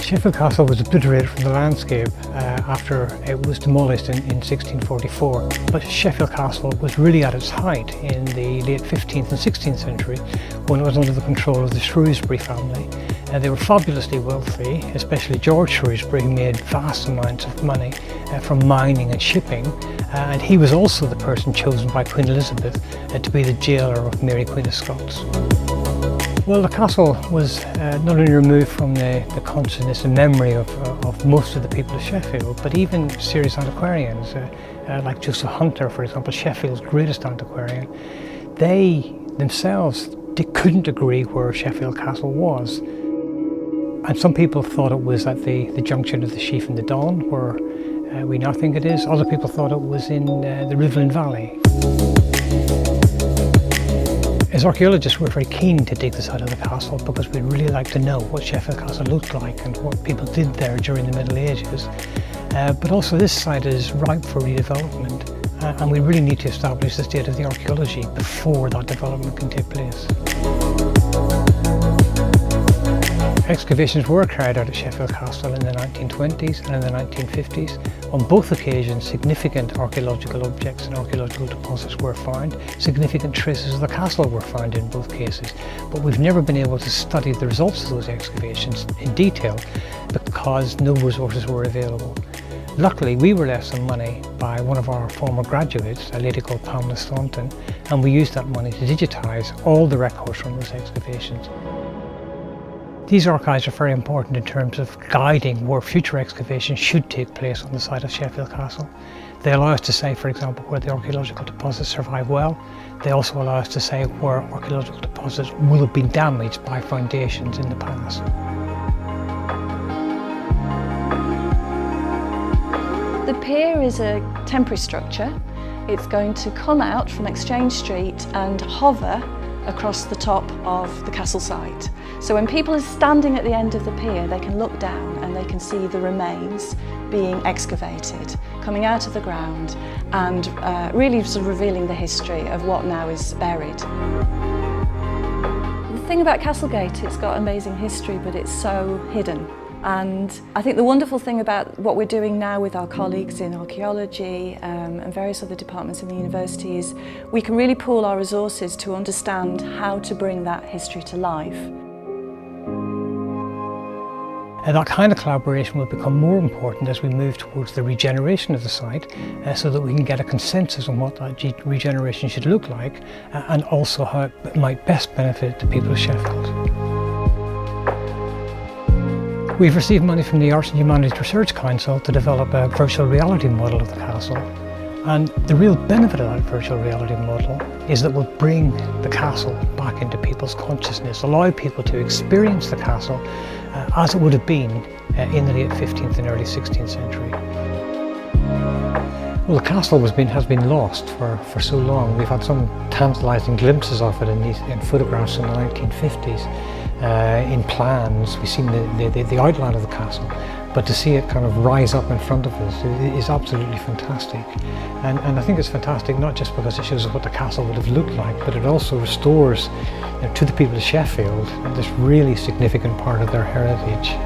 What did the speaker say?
Sheffield Castle was obliterated from the landscape after it was demolished in 1644. But Sheffield Castle was really at its height in the late 15th and 16th century when it was under the control of the Shrewsbury family. They were fabulously wealthy, especially George Shrewsbury, who made vast amounts of money from mining and shipping. And he was also the person chosen by Queen Elizabeth to be the jailer of Mary Queen of Scots. Well, the castle was not only removed from the consciousness and memory of most of the people of Sheffield, but even serious antiquarians, like Joseph Hunter, for example, Sheffield's greatest antiquarian. They themselves couldn't agree where Sheffield Castle was. And some people thought it was at the junction of the Sheaf and the Don, where we now think it is. Other people thought it was in the Rivelin Valley. As archaeologists, we're very keen to dig this out of the castle because we'd really like to know what Sheffield Castle looked like and what people did there during the Middle Ages. But also this site is ripe for redevelopment, and we really need to establish the state of the archaeology before that development can take place. Excavations were carried out at Sheffield Castle in the 1920s and in the 1950s. On both occasions, significant archaeological objects and archaeological deposits were found. Significant traces of the castle were found in both cases, but we've never been able to study the results of those excavations in detail because no resources were available. Luckily, we were left some money by one of our former graduates, a lady called Pamela Staunton, and we used that money to digitise all the records from those excavations. These archives are very important in terms of guiding where future excavations should take place on the site of Sheffield Castle. They allow us to say, for example, where the archaeological deposits survive well. They also allow us to say where archaeological deposits will have been damaged by foundations in the past. The pier is a temporary structure. It's going to come out from Exchange Street and hover across the top of the castle site. So when people are standing at the end of the pier, they can look down and they can see the remains being excavated, coming out of the ground and really sort of revealing the history of what now is buried. The thing about Castlegate, it's got amazing history, but it's so hidden. And I think the wonderful thing about what we're doing now with our colleagues in archaeology and various other departments in the university is we can really pool our resources to understand how to bring that history to life. And that kind of collaboration will become more important as we move towards the regeneration of the site so that we can get a consensus on what that regeneration should look like and also how it might best benefit the people of Sheffield. We've received money from the Arts and Humanities Research Council to develop a virtual reality model of the castle. And the real benefit of that virtual reality model is that we'll bring the castle back into people's consciousness, allow people to experience the castle as it would have been in the late 15th and early 16th century. Well, the castle has been lost for so long. We've had some tantalising glimpses of it in photographs in the 1950s. In plans, we've seen the outline of the castle, but to see it kind of rise up in front of us is absolutely fantastic. And I think it's fantastic not just because it shows us what the castle would have looked like, but it also restores to the people of Sheffield this really significant part of their heritage.